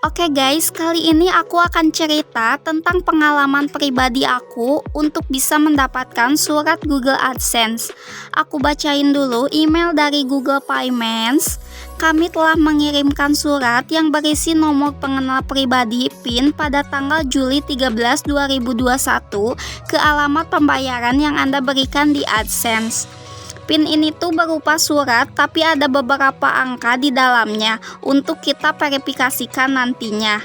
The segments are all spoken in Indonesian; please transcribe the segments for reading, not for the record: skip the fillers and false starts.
Oke guys, kali ini aku akan cerita tentang pengalaman pribadi aku untuk bisa mendapatkan surat Google AdSense. Aku bacain dulu email dari Google Payments. Kami telah mengirimkan surat yang berisi nomor pengenal pribadi PIN pada tanggal Juli 13, 2021 ke alamat pembayaran yang Anda berikan di AdSense. PIN ini tuh berupa surat tapi ada beberapa angka di dalamnya untuk kita verifikasikan nantinya.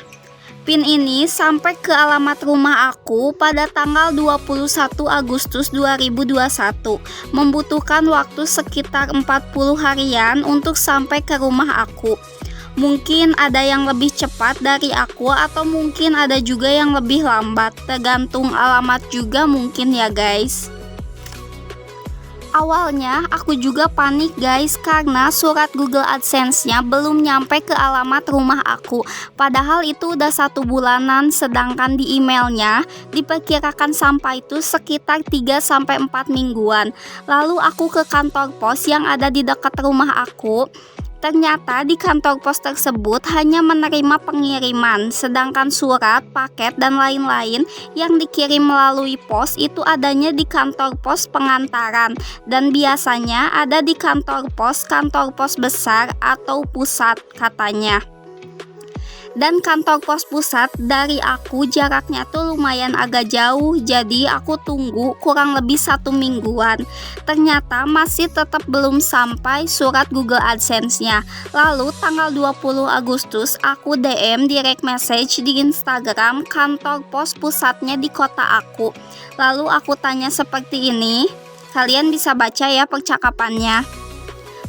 PIN ini sampai ke alamat rumah aku pada tanggal 21 Agustus 2021. Membutuhkan waktu sekitar 40 harian untuk sampai ke rumah aku. Mungkin ada yang lebih cepat dari aku atau mungkin ada juga yang lebih lambat, tergantung alamat juga mungkin ya guys. Awalnya aku juga panik guys karena surat Google AdSense-nya belum nyampe ke alamat rumah aku. Padahal itu udah 1 bulanan, sedangkan di emailnya diperkirakan sampai itu sekitar 3-4 mingguan. Lalu aku ke kantor pos yang ada di dekat rumah aku. Ternyata di kantor pos tersebut hanya menerima pengiriman, sedangkan surat, paket, dan lain-lain yang dikirim melalui pos itu adanya di kantor pos pengantaran dan biasanya ada di kantor pos besar atau pusat katanya. Dan kantor pos pusat dari aku jaraknya tuh lumayan agak jauh, jadi aku tunggu kurang lebih 1 mingguan. Ternyata masih tetap belum sampai surat Google AdSense-nya. Lalu tanggal 20 Agustus aku DM direct message di Instagram kantor pos pusatnya di kota aku. Lalu aku tanya seperti ini, kalian bisa baca ya percakapannya.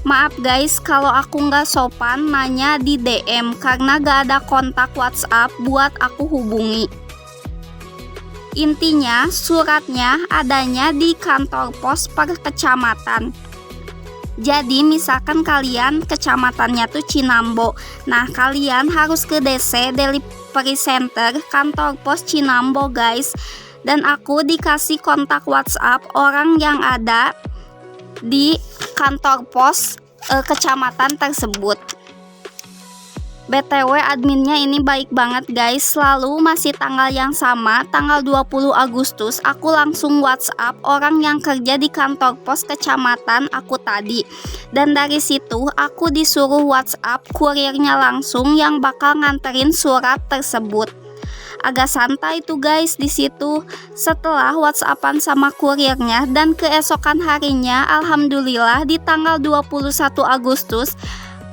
Maaf guys kalau aku nggak sopan nanya di DM karena gak ada kontak WhatsApp buat aku hubungi. Intinya suratnya adanya di kantor pos per kecamatan. Jadi misalkan kalian kecamatannya tuh Cinambo. Nah kalian harus ke DC Delivery Center kantor pos Cinambo guys. Dan aku dikasih kontak WhatsApp orang yang ada di kantor pos kecamatan tersebut. BTW adminnya ini baik banget guys. Lalu masih tanggal yang sama, tanggal 20 Agustus aku langsung WhatsApp orang yang kerja di kantor pos kecamatan aku tadi. Dan dari situ aku disuruh WhatsApp kurirnya langsung yang bakal nganterin surat tersebut. Agak santai tuh guys di situ. Setelah WhatsAppan sama kurirnya dan keesokan harinya alhamdulillah di tanggal 21 Agustus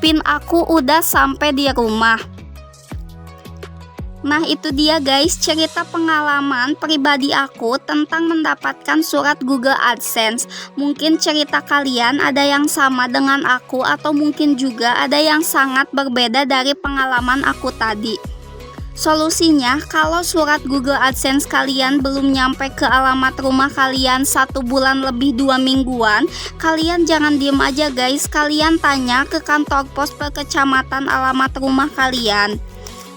PIN aku udah sampai di rumah. Nah itu dia guys cerita pengalaman pribadi aku tentang mendapatkan surat Google AdSense. Mungkin cerita kalian ada yang sama dengan aku atau mungkin juga ada yang sangat berbeda dari pengalaman aku tadi. Solusinya, kalau surat Google AdSense kalian belum nyampe ke alamat rumah kalian 1 bulan lebih 2 mingguan, kalian jangan diem aja guys, kalian tanya ke kantor pos per kecamatan alamat rumah kalian.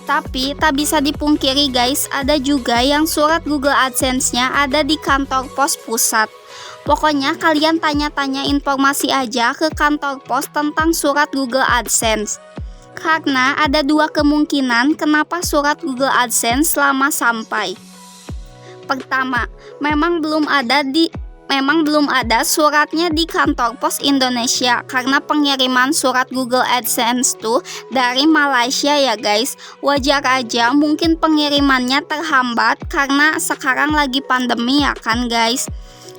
Tapi tak bisa dipungkiri guys, ada juga yang surat Google AdSense-nya ada di kantor pos pusat. Pokoknya kalian tanya-tanya informasi aja ke kantor pos tentang surat Google AdSense. Karena ada 2 kemungkinan kenapa surat Google AdSense lama sampai. Pertama, memang belum ada suratnya di kantor pos Indonesia karena pengiriman surat Google AdSense tuh dari Malaysia ya guys. Wajar aja mungkin pengirimannya terhambat karena sekarang lagi pandemi ya kan guys.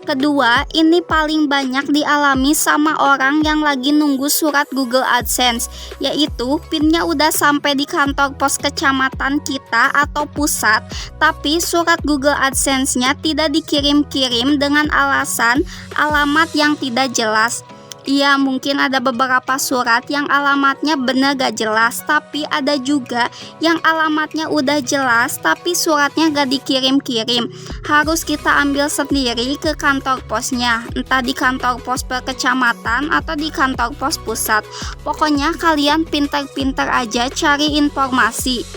Kedua, ini paling banyak dialami sama orang yang lagi nunggu surat Google AdSense, yaitu PIN-nya udah sampai di kantor pos kecamatan kita atau pusat, tapi surat Google AdSense-nya tidak dikirim-kirim dengan alasan alamat yang tidak jelas. Iya mungkin ada beberapa surat yang alamatnya bener gak jelas, tapi ada juga yang alamatnya udah jelas tapi suratnya gak dikirim-kirim. Harus kita ambil sendiri ke kantor posnya, entah di kantor pos per kecamatan atau di kantor pos pusat. Pokoknya kalian pinter-pinter aja cari informasi.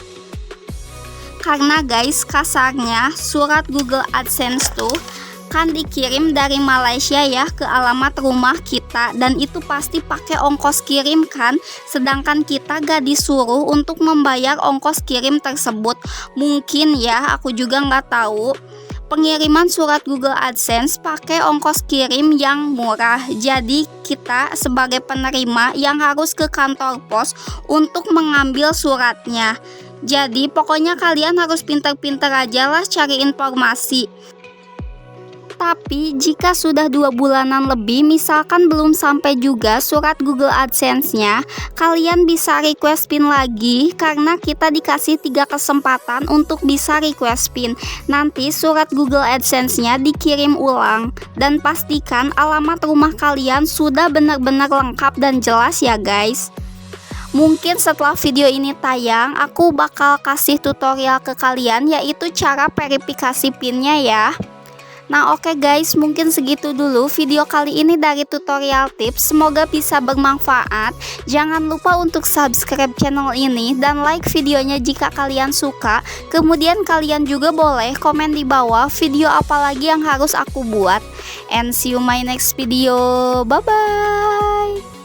Karena guys kasarnya surat Google AdSense tuh akan dikirim dari Malaysia ya ke alamat rumah kita, dan itu pasti pakai ongkos kirim kan, sedangkan kita gak disuruh untuk membayar ongkos kirim tersebut. Mungkin ya, aku juga nggak tahu. Pengiriman surat Google AdSense pakai ongkos kirim yang murah. Jadi kita sebagai penerima yang harus ke kantor pos untuk mengambil suratnya. Jadi pokoknya kalian harus pintar-pintar aja lah cari informasi. Tapi jika sudah 2 bulanan lebih, misalkan belum sampai juga surat Google AdSense-nya, kalian bisa request PIN lagi karena kita dikasih 3 kesempatan untuk bisa request PIN. Nanti surat Google AdSense-nya dikirim ulang, dan pastikan alamat rumah kalian sudah benar-benar lengkap dan jelas ya guys. Mungkin setelah video ini tayang, aku bakal kasih tutorial ke kalian, yaitu cara verifikasi PIN-nya ya. Nah oke guys, mungkin segitu dulu video kali ini dari tutorial tips. Semoga bisa bermanfaat. Jangan lupa untuk subscribe channel ini dan like videonya jika kalian suka. Kemudian kalian juga boleh komen di bawah video apa lagi yang harus aku buat. And see you my next video. Bye bye.